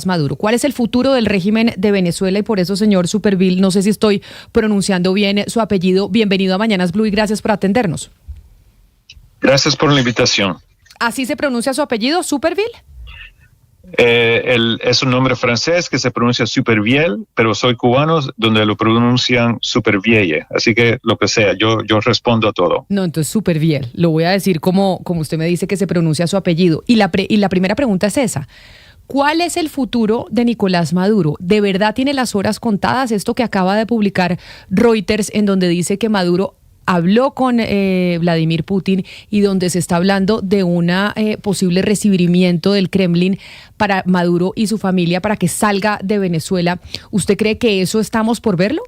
Maduro. ¿Cuál es el futuro del régimen de Venezuela? Y por eso, señor Supervielle, no sé si estoy pronunciando bien su apellido. Bienvenido a Mañanas Blue y gracias por atendernos. Gracias por la invitación. ¿Así se pronuncia su apellido, Supervielle? Es un nombre francés que se pronuncia Supervielle, pero soy cubano donde lo pronuncian Supervielle, así que lo que sea, yo respondo a todo. No, entonces Supervielle, lo voy a decir como usted me dice que se pronuncia su apellido. Y la primera pregunta es esa: ¿cuál es el futuro de Nicolás Maduro? ¿De verdad tiene las horas contadas? Esto que acaba de publicar Reuters, en donde dice que Maduro habló con Vladimir Putin y donde se está hablando de un posible recibimiento del Kremlin para Maduro y su familia para que salga de Venezuela. ¿Usted cree que eso estamos por verlo?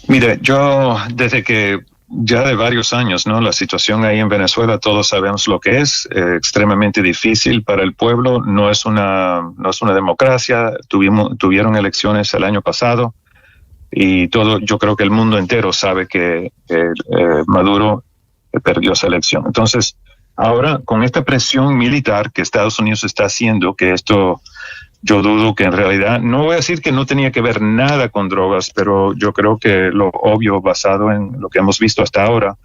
Mire, yo desde que ya de varios años, ¿no? La situación ahí en Venezuela, todos sabemos lo que es, extremadamente difícil para el pueblo, no es una democracia, tuvieron elecciones el año pasado. Y yo creo que el mundo entero sabe que Maduro perdió esa elección. Entonces, ahora con esta presión militar que Estados Unidos está haciendo, que esto yo dudo que en realidad, no voy a decir que no tenía que ver nada con drogas, pero yo creo que lo obvio basado en lo que hemos visto hasta ahora,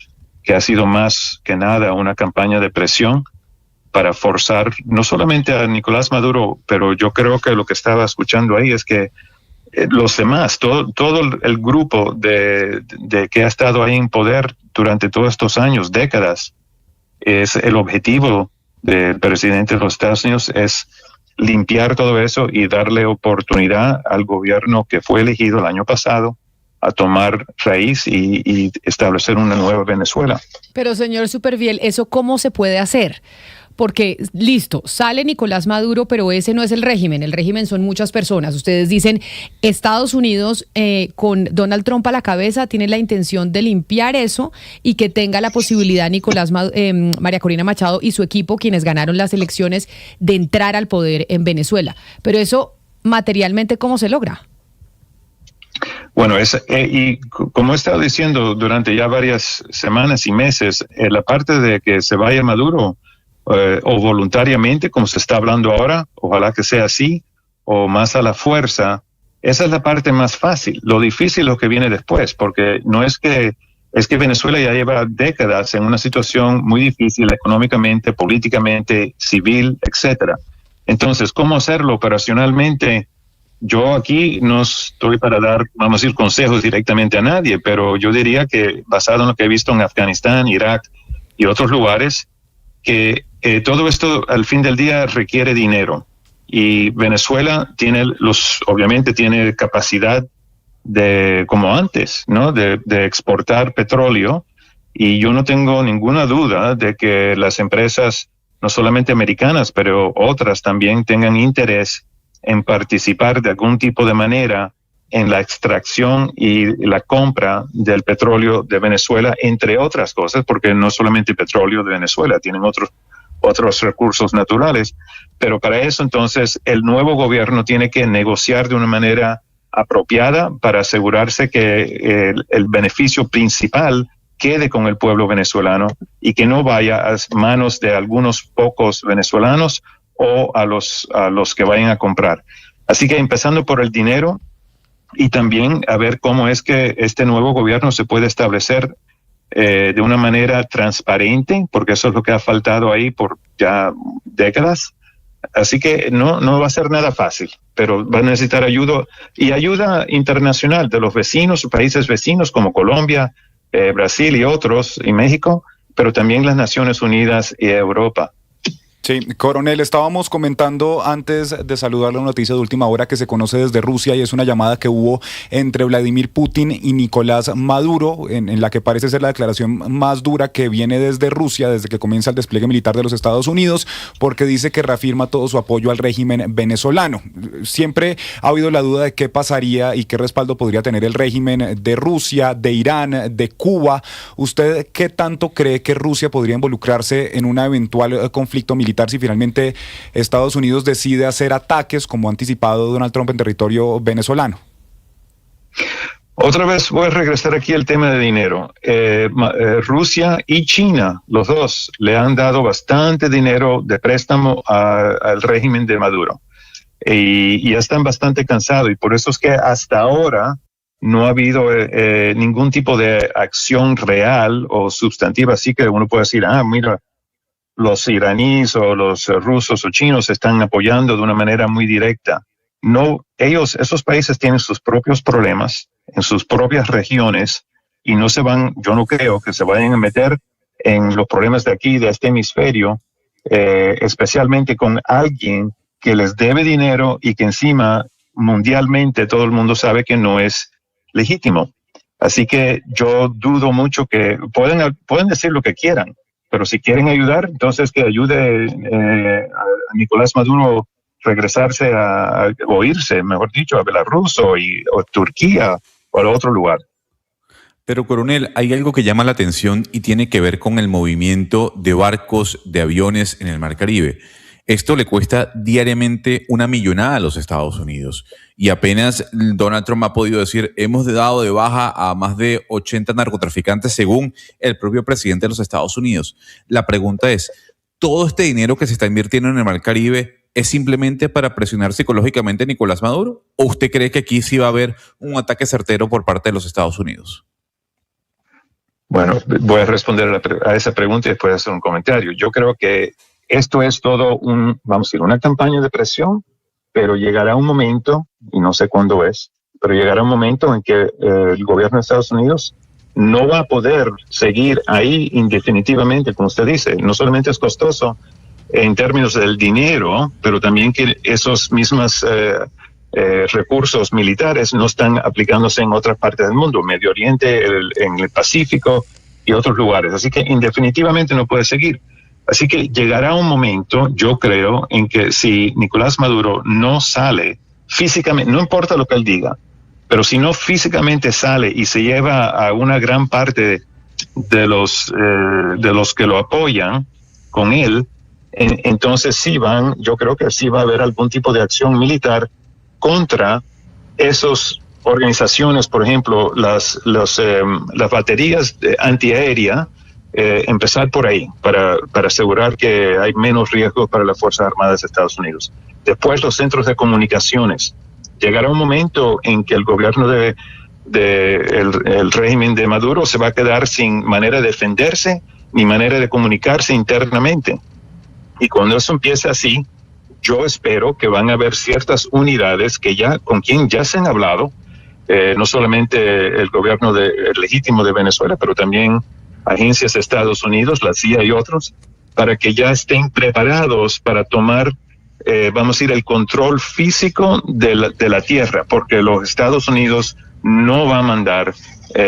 que ha sido más que nada una campaña de presión para forzar no solamente a Nicolás Maduro, pero yo creo que lo que estaba escuchando ahí es que los demás, todo el grupo de que ha estado ahí en poder durante todos estos años, décadas, es el objetivo del presidente de los Estados Unidos es limpiar todo eso y darle oportunidad al gobierno que fue elegido el año pasado a tomar raíz y establecer una nueva Venezuela. Pero, señor Supervielle, ¿eso cómo se puede hacer? Porque, listo, sale Nicolás Maduro, pero ese no es el régimen son muchas personas. Ustedes dicen, Estados Unidos con Donald Trump a la cabeza tiene la intención de limpiar eso y que tenga la posibilidad María Corina Machado y su equipo, quienes ganaron las elecciones, de entrar al poder en Venezuela. Pero eso, materialmente, ¿cómo se logra? Bueno, y como he estado diciendo durante ya varias semanas y meses, la parte de que se vaya Maduro, o voluntariamente, como se está hablando ahora, ojalá que sea así, o más a la fuerza, esa es la parte más fácil. Lo difícil es lo que viene después, porque no es que Venezuela ya lleva décadas en una situación muy difícil económicamente, políticamente, civil, etcétera. Entonces, ¿cómo hacerlo operacionalmente? Yo aquí no estoy para dar, vamos a decir, consejos directamente a nadie, pero yo diría que basado en lo que he visto en Afganistán, Irak y otros lugares, que todo esto al fin del día requiere dinero y Venezuela obviamente tiene capacidad de, como antes, ¿no? de exportar petróleo, y yo no tengo ninguna duda de que las empresas, no solamente americanas, pero otras también tengan interés en participar de algún tipo de manera en la extracción y la compra del petróleo de Venezuela, entre otras cosas, porque no solamente el petróleo de Venezuela, tienen otros recursos naturales, pero para eso entonces el nuevo gobierno tiene que negociar de una manera apropiada para asegurarse que el beneficio principal quede con el pueblo venezolano y que no vaya a manos de algunos pocos venezolanos o a los que vayan a comprar. Así que empezando por el dinero, y también a ver cómo es que este nuevo gobierno se puede establecer de una manera transparente, porque eso es lo que ha faltado ahí por ya décadas. Así que no va a ser nada fácil, pero va a necesitar ayuda internacional de los vecinos, países vecinos como Colombia, Brasil y otros, y México, pero también las Naciones Unidas y Europa. Sí, coronel, estábamos comentando antes de saludar la noticia de última hora que se conoce desde Rusia, y es una llamada que hubo entre Vladimir Putin y Nicolás Maduro, en la que parece ser la declaración más dura que viene desde Rusia, desde que comienza el despliegue militar de los Estados Unidos, porque dice que reafirma todo su apoyo al régimen venezolano. Siempre ha habido la duda de qué pasaría y qué respaldo podría tener el régimen de Rusia, de Irán, de Cuba. ¿Usted qué tanto cree que Rusia podría involucrarse en un eventual conflicto militar si finalmente Estados Unidos decide hacer ataques, como ha anticipado Donald Trump, en territorio venezolano? Otra vez voy a regresar aquí al tema de dinero. Rusia y China, los dos, le han dado bastante dinero de préstamo al régimen de Maduro. Y ya están bastante cansados. Y por eso es que hasta ahora no ha habido ningún tipo de acción real o sustantiva. Así que uno puede decir, mira, los iraníes o los rusos o chinos están apoyando de una manera muy directa. No, esos países tienen sus propios problemas en sus propias regiones y yo no creo que se vayan a meter en los problemas de aquí, de este hemisferio, especialmente con alguien que les debe dinero y que encima mundialmente todo el mundo sabe que no es legítimo. Así que yo dudo mucho que pueden decir lo que quieran, pero si quieren ayudar, entonces que ayude a Nicolás Maduro regresarse o irse, mejor dicho, a Belarus o Turquía o a otro lugar. Pero, coronel, hay algo que llama la atención y tiene que ver con el movimiento de barcos, de aviones en el Mar Caribe. Esto le cuesta diariamente $1 millón a los Estados Unidos. Y apenas Donald Trump ha podido decir, hemos dado de baja a más de 80 narcotraficantes, según el propio presidente de los Estados Unidos. La pregunta es, ¿todo este dinero que se está invirtiendo en el Mar Caribe es simplemente para presionar psicológicamente a Nicolás Maduro? ¿O usted cree que aquí sí va a haber un ataque certero por parte de los Estados Unidos? Bueno, voy a responder a esa pregunta y después hacer un comentario. Yo creo que esto es todo una campaña de presión, pero llegará un momento, y no sé cuándo es, pero llegará un momento en que el gobierno de Estados Unidos no va a poder seguir ahí indefinitivamente, como usted dice. No solamente es costoso en términos del dinero, pero también que esos mismos recursos militares no están aplicándose en otras partes del mundo, Medio Oriente, en el Pacífico y otros lugares. Así que indefinitivamente no puede seguir. Así que llegará un momento, yo creo, en que si Nicolás Maduro no sale físicamente, no importa lo que él diga, pero si no físicamente sale y se lleva a una gran parte de los que lo apoyan con él, entonces yo creo que sí va a haber algún tipo de acción militar contra esas organizaciones, por ejemplo, las baterías antiaéreas, empezar por ahí, para asegurar que hay menos riesgo para las Fuerzas Armadas de Estados Unidos. Después, los centros de comunicaciones. Llegará un momento en que el gobierno el régimen de Maduro se va a quedar sin manera de defenderse ni manera de comunicarse internamente. Y cuando eso empiece así, yo espero que van a haber ciertas unidades con quien ya se han hablado, no solamente el gobierno legítimo de Venezuela, pero también agencias de Estados Unidos, la CIA y otros, para que ya estén preparados para tomar, el control físico de la tierra, porque los Estados Unidos no va a mandar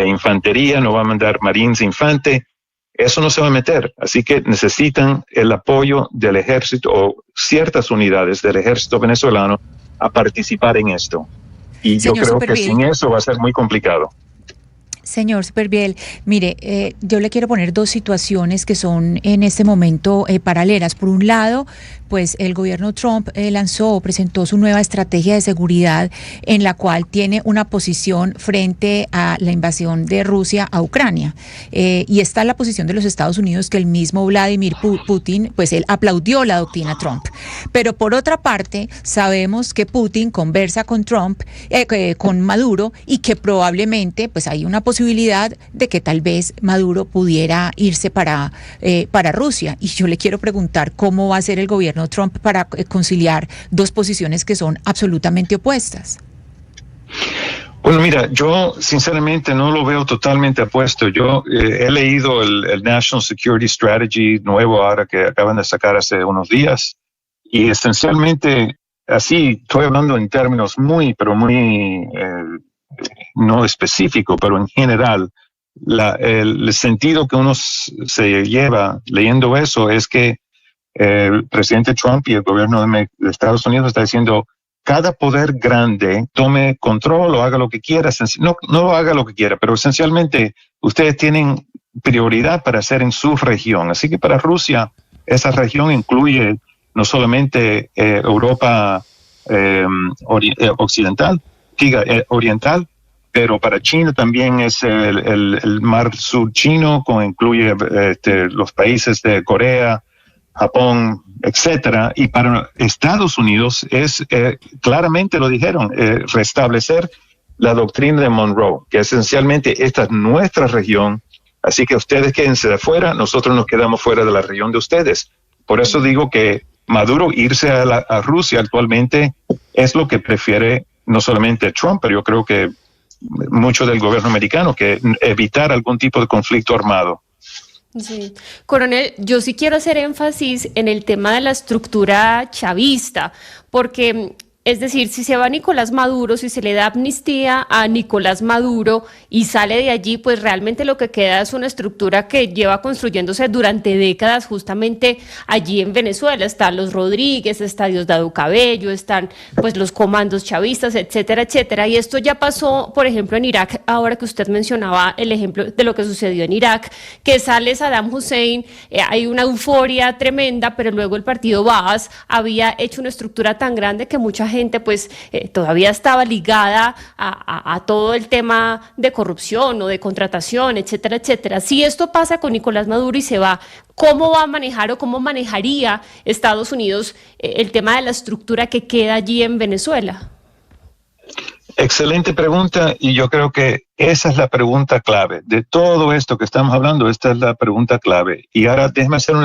infantería, no va a mandar marines infante. Eso no se va a meter, así que necesitan el apoyo del ejército o ciertas unidades del ejército venezolano a participar en esto. Y yo creo que sin eso va a ser muy complicado. Señor Supervielle, mire, yo le quiero poner dos situaciones que son en este momento paralelas. Por un lado, pues el gobierno Trump presentó su nueva estrategia de seguridad en la cual tiene una posición frente a la invasión de Rusia a Ucrania. Y está la posición de los Estados Unidos, que el mismo Vladimir Putin, pues él aplaudió la doctrina Trump. Pero por otra parte, sabemos que Putin conversa con con Maduro, y que probablemente pues hay una posibilidad de que tal vez Maduro pudiera irse para Rusia. Y yo le quiero preguntar cómo va a ser el gobierno Trump para conciliar dos posiciones que son absolutamente opuestas. Bueno, mira, yo sinceramente no lo veo totalmente opuesto. Yo he leído el National Security Strategy nuevo ahora que acaban de sacar hace unos días, y esencialmente, así estoy hablando en términos muy no específico, pero en general, el sentido que uno se lleva leyendo eso es que el presidente Trump y el gobierno de Estados Unidos está diciendo: cada poder grande tome control o haga lo que quiera. No haga lo que quiera, pero esencialmente ustedes tienen prioridad para hacer en su región. Así que para Rusia, esa región incluye no solamente Europa oriental, oriental, pero para China también es el mar sur chino, incluye los países de Corea, Japón, etcétera. Y para Estados Unidos es, claramente lo dijeron, restablecer la doctrina de Monroe, que esencialmente esta es nuestra región, así que ustedes quédense de afuera, nosotros nos quedamos fuera de la región de ustedes. Por eso digo que Maduro irse a Rusia actualmente es lo que prefiere no solamente Trump, pero yo creo que mucho del gobierno americano, que evitar algún tipo de conflicto armado. Sí. Coronel, yo sí quiero hacer énfasis en el tema de la estructura chavista, porque, es decir, si se va Nicolás Maduro, si se le da amnistía a Nicolás Maduro y sale de allí, pues realmente lo que queda es una estructura que lleva construyéndose durante décadas justamente allí en Venezuela. Están los Rodríguez, está Diosdado Cabello, están pues los comandos chavistas, etcétera, etcétera. Y esto ya pasó, por ejemplo, en Irak, ahora que usted mencionaba el ejemplo de lo que sucedió en Irak, que sale Saddam Hussein, hay una euforia tremenda, pero luego el partido Baas había hecho una estructura tan grande que mucha gente pues todavía estaba ligada a todo el tema de corrupción o de contratación, etcétera, etcétera. Si esto pasa con Nicolás Maduro y se va, ¿cómo va a manejar o cómo manejaría Estados Unidos el tema de la estructura que queda allí en Venezuela? Excelente pregunta, y yo creo que esa es la pregunta clave. De todo esto que estamos hablando, esta es la pregunta clave. Y ahora déjeme hacer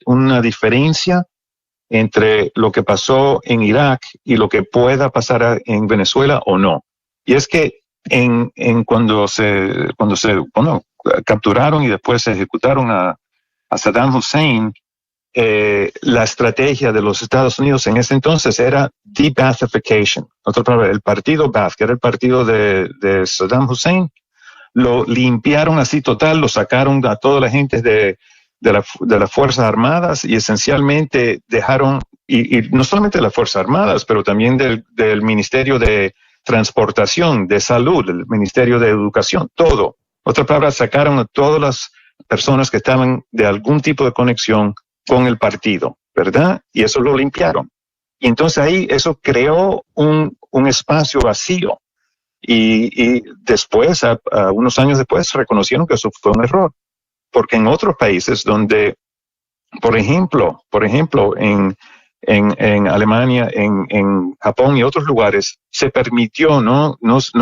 una diferencia entre lo que pasó en Irak y lo que pueda pasar en Venezuela o no. Y es que cuando capturaron y después se ejecutaron a Saddam Hussein, la estrategia de los Estados Unidos en ese entonces era de-Baathification. Otra palabra, el partido Baath, que era el partido de Saddam Hussein, lo limpiaron así total, lo sacaron a toda la gente de las Fuerzas Armadas y esencialmente dejaron, y no solamente de las Fuerzas Armadas, pero también del Ministerio de Transportación, de Salud, del Ministerio de Educación, todo. Otra palabra, sacaron a todas las personas que estaban de algún tipo de conexión con el partido, ¿verdad? Y eso lo limpiaron. Y entonces ahí eso creó un espacio vacío. Y después, unos años después, reconocieron que eso fue un error. Porque en otros países donde, por ejemplo, en Alemania, en Japón y otros lugares, se permitió, no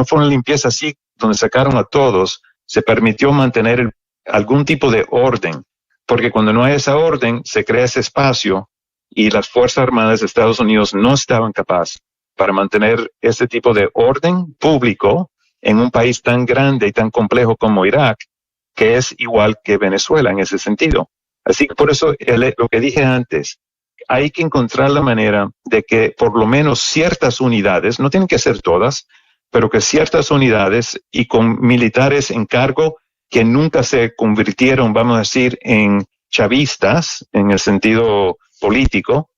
fue una limpieza así donde sacaron a todos, se permitió mantener algún tipo de orden, porque cuando no hay esa orden, se crea ese espacio y las Fuerzas Armadas de Estados Unidos no estaban capaces para mantener ese tipo de orden público en un país tan grande y tan complejo como Irak, que es igual que Venezuela en ese sentido. Así que por eso lo que dije antes, hay que encontrar la manera de que por lo menos ciertas unidades, no tienen que ser todas, pero que ciertas unidades y con militares en cargo que nunca se convirtieron, vamos a decir, en chavistas en el sentido político,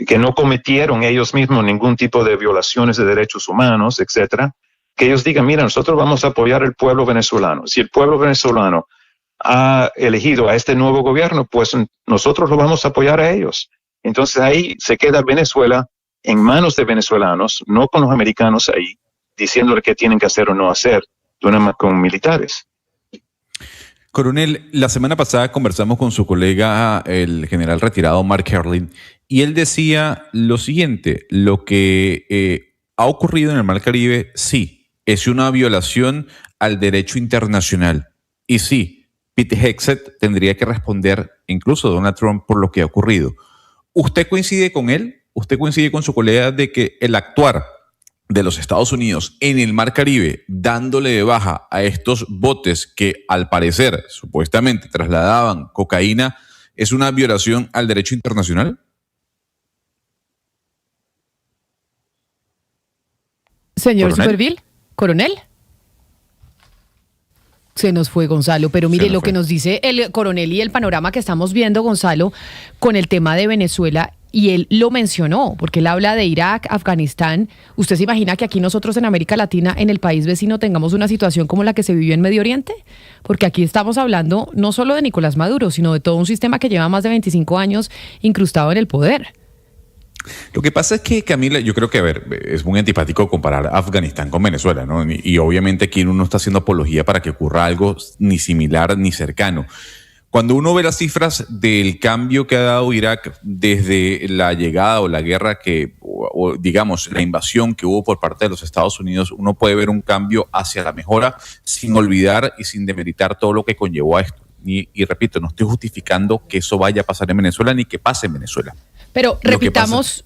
que no cometieron ellos mismos ningún tipo de violaciones de derechos humanos, etcétera, que ellos digan, mira, nosotros vamos a apoyar al pueblo venezolano. Si el pueblo venezolano ha elegido a este nuevo gobierno, pues nosotros lo vamos a apoyar a ellos. Entonces ahí se queda Venezuela en manos de venezolanos, no con los americanos ahí, diciéndole qué tienen que hacer o no hacer, con militares. Coronel, la semana pasada conversamos con su colega, el general retirado Mark Herling, y él decía lo siguiente: lo que ha ocurrido en el Mar Caribe, sí, es una violación al derecho internacional. Y sí, Pete Hegseth tendría que responder, incluso Donald Trump, por lo que ha ocurrido. ¿Usted coincide con él? ¿Usted coincide con su colega de que el actuar de los Estados Unidos en el Mar Caribe, dándole de baja a estos botes que al parecer, supuestamente, trasladaban cocaína, es una violación al derecho internacional? Señor ¿Coronel? Superville, ¿coronel? Se nos fue Gonzalo, pero mire lo que nos dice el coronel y el panorama que estamos viendo, Gonzalo, con el tema de Venezuela, y él lo mencionó, porque él habla de Irak, Afganistán. ¿Usted se imagina que aquí nosotros en América Latina, en el país vecino, tengamos una situación como la que se vivió en Medio Oriente? Porque aquí estamos hablando no solo de Nicolás Maduro, sino de todo un sistema que lleva más de 25 años incrustado en el poder. Lo que pasa es que, Camila, yo creo que, a ver, es muy antipático comparar Afganistán con Venezuela, ¿no? Y obviamente aquí uno no está haciendo apología para que ocurra algo ni similar ni cercano. Cuando uno ve las cifras del cambio que ha dado Irak desde la llegada o la guerra o digamos, la invasión que hubo por parte de los Estados Unidos, uno puede ver un cambio hacia la mejora sin olvidar y sin demeritar todo lo que conllevó a esto. Y repito, no estoy justificando que eso vaya a pasar en Venezuela ni que pase en Venezuela. Pero repitamos,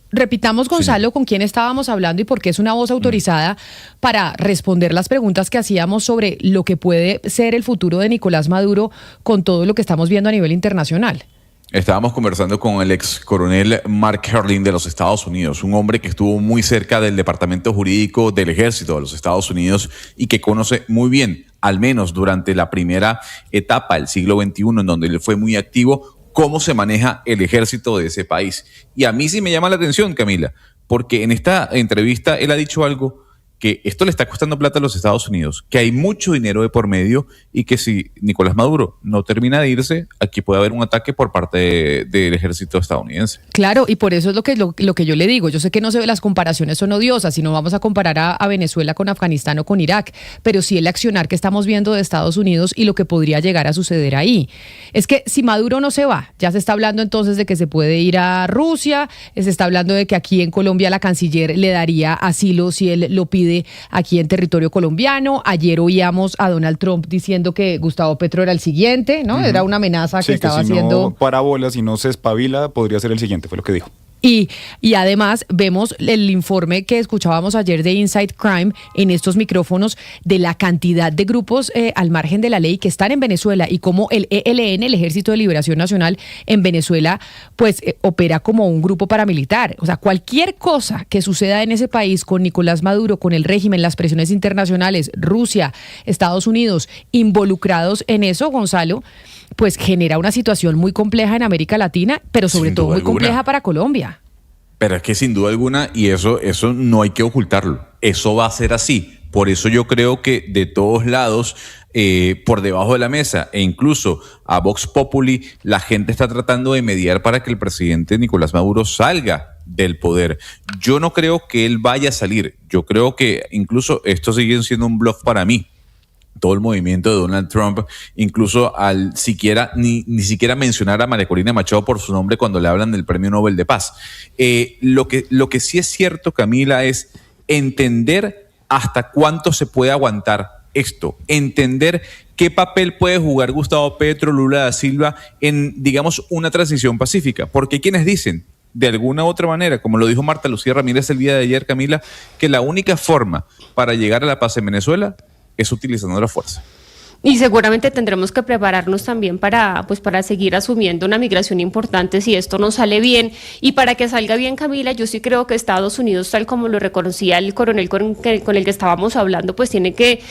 Gonzalo, con quién estábamos hablando y por qué es una voz autorizada para responder las preguntas que hacíamos sobre lo que puede ser el futuro de Nicolás Maduro con todo lo que estamos viendo a nivel internacional. Estábamos conversando con el ex coronel Mark Herling de los Estados Unidos, un hombre que estuvo muy cerca del departamento jurídico del ejército de los Estados Unidos y que conoce muy bien, al menos durante la primera etapa del siglo XXI, en donde él fue muy activo, cómo se maneja el ejército de ese país. Y a mí sí me llama la atención, Camila, porque en esta entrevista él ha dicho algo que esto le está costando plata a los Estados Unidos, que hay mucho dinero de por medio y que si Nicolás Maduro no termina de irse, aquí puede haber un ataque por parte del ejército estadounidense. Claro, y por eso es lo que yo le digo. Yo sé que no se ve, las comparaciones son odiosas, si no vamos a comparar a Venezuela con Afganistán o con Irak, pero sí el accionar que estamos viendo de Estados Unidos y lo que podría llegar a suceder ahí. Es que si Maduro no se va, ya se está hablando entonces de que se puede ir a Rusia, se está hablando de que aquí en Colombia la canciller le daría asilo si él lo pide aquí en territorio colombiano. Ayer oíamos a Donald Trump diciendo que Gustavo Petro era el siguiente, ¿no? Era una amenaza que estaba haciendo. No parabola, si no se espabila, podría ser el siguiente, fue lo que dijo. Y además vemos el informe que escuchábamos ayer de Inside Crime en estos micrófonos de la cantidad de grupos al margen de la ley que están en Venezuela y cómo el ELN, el Ejército de Liberación Nacional en Venezuela, pues opera como un grupo paramilitar. O sea, cualquier cosa que suceda en ese país con Nicolás Maduro, con el régimen, las presiones internacionales, Rusia, Estados Unidos, involucrados en eso, Gonzalo, pues genera una situación muy compleja en América Latina, pero sobre todo muy compleja para Colombia. Pero es que sin duda alguna, y eso no hay que ocultarlo, eso va a ser así. Por eso yo creo que de todos lados, por debajo de la mesa, e incluso a Vox Populi, la gente está tratando de mediar para que el presidente Nicolás Maduro salga del poder. Yo no creo que él vaya a salir. Yo creo que incluso esto sigue siendo un bluff para mí. Todo el movimiento de Donald Trump, incluso al ni siquiera mencionar a María Corina Machado por su nombre cuando le hablan del Premio Nobel de Paz. Lo que sí es cierto, Camila, es entender hasta cuánto se puede aguantar esto, entender qué papel puede jugar Gustavo Petro, Lula da Silva en, digamos, una transición pacífica. Porque hay quienes dicen, de alguna u otra manera, como lo dijo Marta Lucía Ramírez el día de ayer, Camila, que la única forma para llegar a la paz en Venezuela es utilizando la fuerza. Y seguramente tendremos que prepararnos también para seguir asumiendo una migración importante si esto no sale bien. Y para que salga bien, Camila, yo sí creo que Estados Unidos, tal como lo reconocía el coronel con el que estábamos hablando, pues tiene que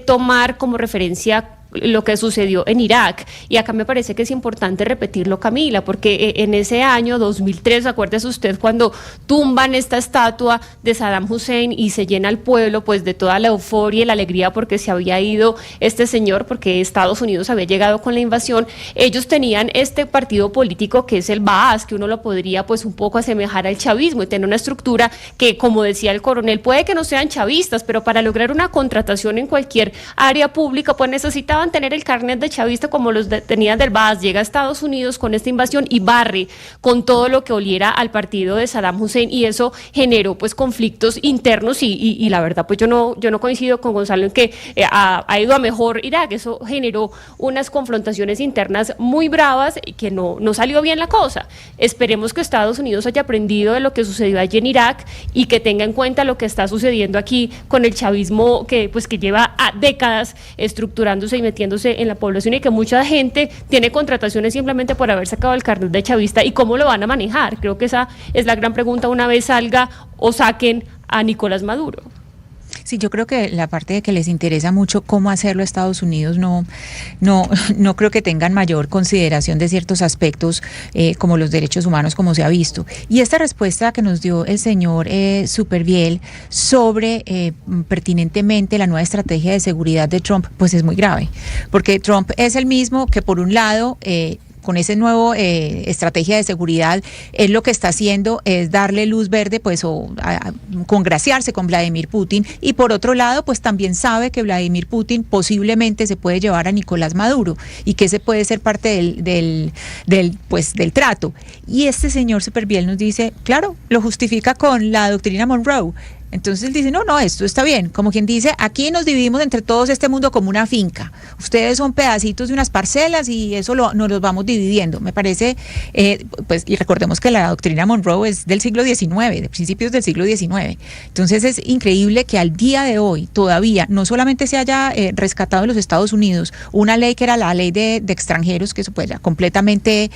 tomar como referencia lo que sucedió en Irak. Y acá me parece que es importante repetirlo, Camila, porque en ese año 2003, acuérdese usted cuando tumban esta estatua de Saddam Hussein y se llena el pueblo pues de toda la euforia y la alegría porque se había ido este señor, porque Estados Unidos había llegado con la invasión. Ellos tenían este partido político que es el Baas, que uno lo podría pues un poco asemejar al chavismo y tener una estructura que, como decía el coronel, puede que no sean chavistas, pero para lograr una contratación en cualquier área pública pues necesitaban tener el carnet de chavista como los tenían del Baas. Llega a Estados Unidos con esta invasión y barre con todo lo que oliera al partido de Saddam Hussein, y eso generó pues conflictos internos y la verdad pues yo no coincido con Gonzalo en que ha ido a mejor Irak. Eso generó unas confrontaciones internas muy bravas y que no salió bien la cosa. Esperemos que Estados Unidos haya aprendido de lo que sucedió allí en Irak y que tenga en cuenta lo que está sucediendo aquí con el chavismo que lleva décadas estructurándose y metiéndose en la población, y que mucha gente tiene contrataciones simplemente por haber sacado el carnet de chavista. ¿Y cómo lo van a manejar? Creo que esa es la gran pregunta una vez salga o saquen a Nicolás Maduro. Sí, yo creo que la parte de que les interesa mucho cómo hacerlo a Estados Unidos no creo que tengan mayor consideración de ciertos aspectos como los derechos humanos, como se ha visto. Y esta respuesta que nos dio el señor Superbiel sobre pertinentemente la nueva estrategia de seguridad de Trump, pues es muy grave, porque Trump es el mismo que por un lado con ese nuevo estrategia de seguridad, él lo que está haciendo es darle luz verde, pues, o congraciarse con Vladimir Putin, y por otro lado, pues también sabe que Vladimir Putin posiblemente se puede llevar a Nicolás Maduro y que ese puede ser parte del trato. Y este señor Superviel nos dice, claro, lo justifica con la doctrina Monroe. Entonces él dice, no, esto está bien. Como quien dice, aquí nos dividimos entre todos este mundo como una finca. Ustedes son pedacitos de unas parcelas y eso nos los vamos dividiendo. Me parece, pues, y recordemos que la doctrina Monroe es del siglo XIX, de principios del siglo XIX. Entonces es increíble que al día de hoy todavía no solamente se haya rescatado en los Estados Unidos una ley que era la ley de extranjeros, que eso pues ya completamente,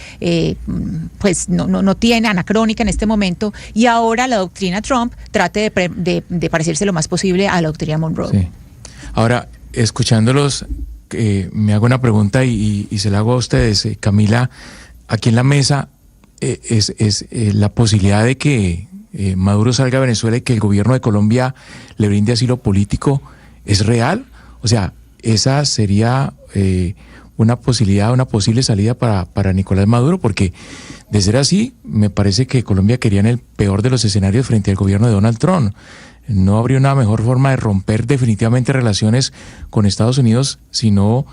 pues no tiene, anacrónica en este momento, y ahora la doctrina Trump trate de parecerse lo más posible a la doctrina Monroe. Sí. Ahora, escuchándolos, me hago una pregunta y se la hago a ustedes. Camila, aquí en la mesa es la posibilidad de que Maduro salga a Venezuela y que el gobierno de Colombia le brinde asilo político, ¿es real? O sea, esa sería una posibilidad, una posible salida para Nicolás Maduro, porque de ser así, me parece que Colombia quería en el peor de los escenarios frente al gobierno de Donald Trump. No habría una mejor forma de romper definitivamente relaciones con Estados Unidos, sino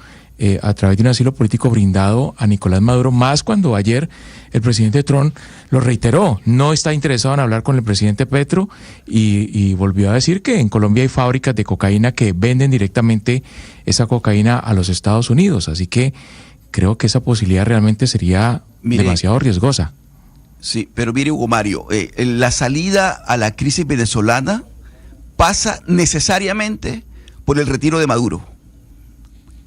a través de un asilo político brindado a Nicolás Maduro, más cuando ayer el presidente Trump lo reiteró, no está interesado en hablar con el presidente Petro y volvió a decir que en Colombia hay fábricas de cocaína que venden directamente esa cocaína a los Estados Unidos, así que creo que esa posibilidad realmente sería demasiado riesgosa. Sí, pero mire, Hugo Mario, la salida a la crisis venezolana pasa necesariamente por el retiro de Maduro.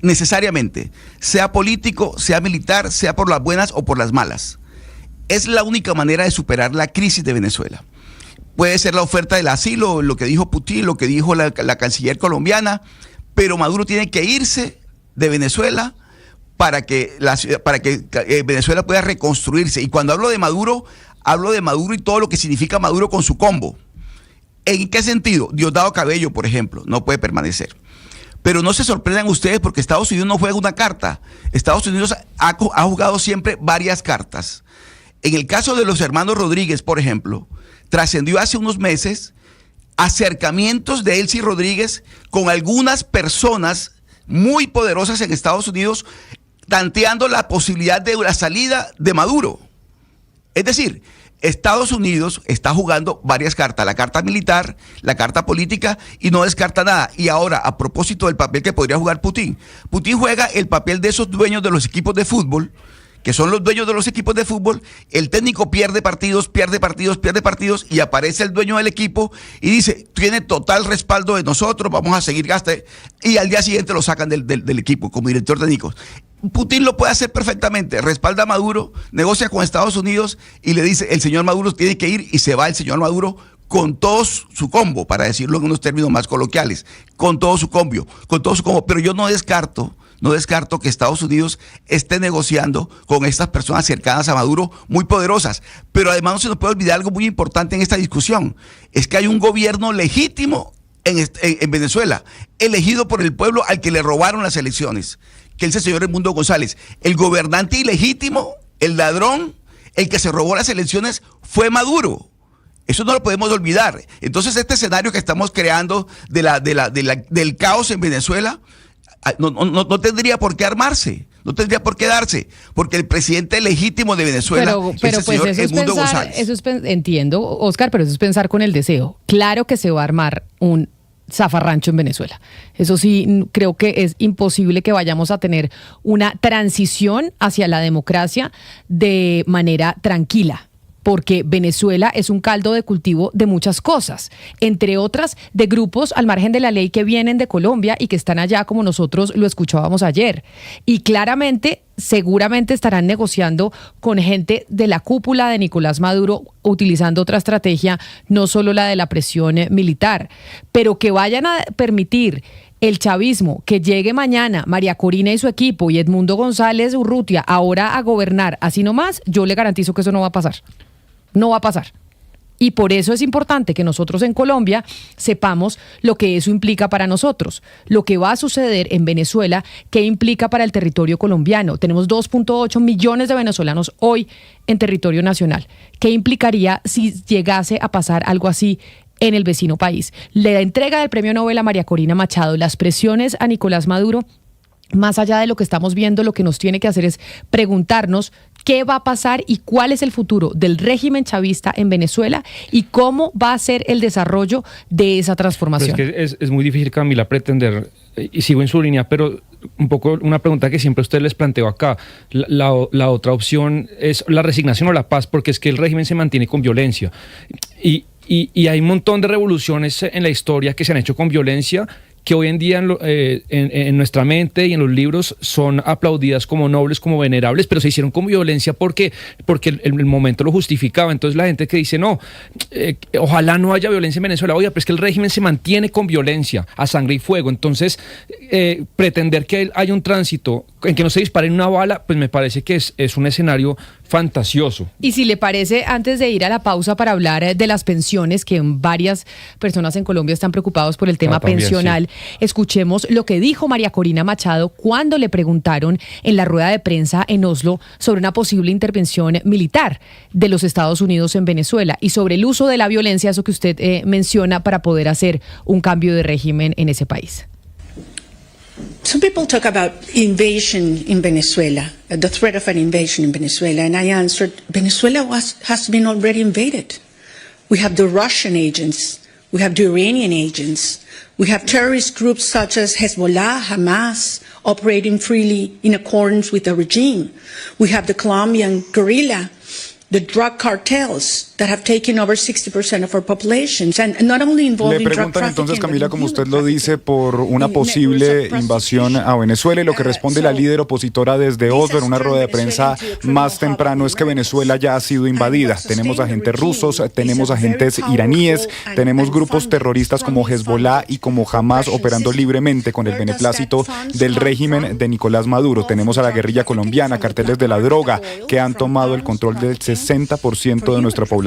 Necesariamente, sea político, sea militar, sea por las buenas o por las malas. Es la única manera de superar la crisis de Venezuela. Puede ser la oferta del asilo, lo que dijo Putin, lo que dijo la canciller colombiana, pero Maduro tiene que irse de Venezuela para que Venezuela pueda reconstruirse. Y cuando hablo de Maduro y todo lo que significa Maduro con su combo. ¿En qué sentido? Diosdado Cabello, por ejemplo, no puede permanecer. Pero no se sorprendan ustedes porque Estados Unidos no juega una carta. Estados Unidos ha jugado siempre varias cartas. En el caso de los hermanos Rodríguez, por ejemplo, trascendió hace unos meses acercamientos de Elcy Rodríguez con algunas personas muy poderosas en Estados Unidos, tanteando la posibilidad de la salida de Maduro. Es decir, Estados Unidos está jugando varias cartas, la carta militar, la carta política, y no descarta nada. Y ahora, a propósito del papel que podría jugar Putin, Putin juega el papel de esos dueños de los equipos de fútbol, que son los dueños de los equipos de fútbol. El técnico pierde partidos, y aparece el dueño del equipo y dice, tiene total respaldo de nosotros, vamos a seguir gastando, y al día siguiente lo sacan del equipo como director técnico. Putin lo puede hacer perfectamente, respalda a Maduro, negocia con Estados Unidos y le dice, el señor Maduro tiene que ir, y se va el señor Maduro con todo su combo, para decirlo en unos términos más coloquiales, con todo su combo, pero yo no descarto que Estados Unidos esté negociando con estas personas cercanas a Maduro, muy poderosas. Pero además no se nos puede olvidar algo muy importante en esta discusión, es que hay un gobierno legítimo en Venezuela, elegido por el pueblo al que le robaron las elecciones, que es el señor Edmundo González. El gobernante ilegítimo, el ladrón, el que se robó las elecciones fue Maduro. Eso no lo podemos olvidar. Entonces este escenario que estamos creando del caos en Venezuela no tendría por qué armarse, no tendría por qué darse, porque el presidente legítimo de Venezuela es el señor Edmundo González. Entiendo, Oscar, pero eso es pensar con el deseo. Claro que se va a armar un zafarrancho en Venezuela. Eso sí, creo que es imposible que vayamos a tener una transición hacia la democracia de manera tranquila, porque Venezuela es un caldo de cultivo de muchas cosas, entre otras de grupos al margen de la ley que vienen de Colombia y que están allá, como nosotros lo escuchábamos ayer. Y claramente, seguramente estarán negociando con gente de la cúpula de Nicolás Maduro, utilizando otra estrategia, no solo la de la presión militar, pero que vayan a permitir el chavismo, que llegue mañana María Corina y su equipo y Edmundo González Urrutia ahora a gobernar así nomás, yo le garantizo que eso no va a pasar. No va a pasar. Y por eso es importante que nosotros en Colombia sepamos lo que eso implica para nosotros, lo que va a suceder en Venezuela, qué implica para el territorio colombiano. Tenemos 2.8 millones de venezolanos hoy en territorio nacional. ¿Qué implicaría si llegase a pasar algo así en el vecino país? La entrega del premio Nobel a María Corina Machado, las presiones a Nicolás Maduro, más allá de lo que estamos viendo, lo que nos tiene que hacer es preguntarnos qué va a pasar y cuál es el futuro del régimen chavista en Venezuela y cómo va a ser el desarrollo de esa transformación. Pero es muy difícil, Camila, pretender, y sigo en su línea, pero un poco una pregunta que siempre usted les planteo acá. La otra opción es la resignación o la paz, porque es que el régimen se mantiene con violencia. Y hay un montón de revoluciones en la historia que se han hecho con violencia, que hoy en día en nuestra mente y en los libros son aplaudidas como nobles, como venerables, pero se hicieron con violencia porque el momento lo justificaba. Entonces la gente que dice, no, ojalá no haya violencia en Venezuela, oiga, pero es que el régimen se mantiene con violencia, a sangre y fuego. Entonces, pretender que haya un tránsito en que no se dispare una bala, pues me parece que es un escenario fantasioso. Y si le parece, antes de ir a la pausa para hablar de las pensiones, que varias personas en Colombia están preocupados por el tema también, pensional, sí. Escuchemos lo que dijo María Corina Machado cuando le preguntaron en la rueda de prensa en Oslo sobre una posible intervención militar de los Estados Unidos en Venezuela y sobre el uso de la violencia, eso que usted menciona, para poder hacer un cambio de régimen en ese país. Some people talk about invasion in Venezuela, the threat of an invasion in Venezuela, and I answered, Venezuela has been already invaded. We have the Russian agents, we have the Iranian agents, we have terrorist groups such as Hezbollah, Hamas, operating freely in accordance with the regime. We have the Colombian guerrilla, the drug cartels that have taken over 60% of our populations, and not only involving Le preguntan drug trafficking, entonces, Camila, como usted lo dice, por una posible invasión a Venezuela, y lo que responde la líder opositora desde Oslo en una rueda de prensa más temprano es que Venezuela ya ha sido invadida. Tenemos agentes rusos, tenemos agentes iraníes, tenemos grupos terroristas como Hezbollah y como Hamas operando libremente con el beneplácito del régimen de Nicolás Maduro. Tenemos a la guerrilla colombiana, carteles de la droga que han tomado el control del 60% de nuestra población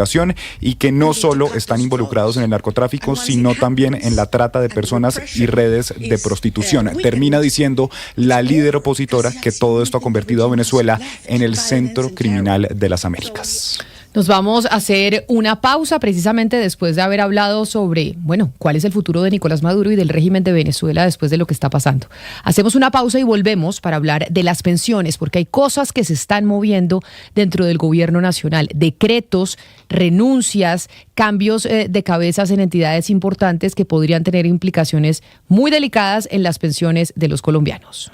y que no solo están involucrados en el narcotráfico, sino también en la trata de personas y redes de prostitución. Termina diciendo la líder opositora que todo esto ha convertido a Venezuela en el centro criminal de las Américas. Nos vamos a hacer una pausa precisamente después de haber hablado sobre, cuál es el futuro de Nicolás Maduro y del régimen de Venezuela después de lo que está pasando. Hacemos una pausa y volvemos para hablar de las pensiones, porque hay cosas que se están moviendo dentro del gobierno nacional, decretos, renuncias, cambios de cabezas en entidades importantes que podrían tener implicaciones muy delicadas en las pensiones de los colombianos.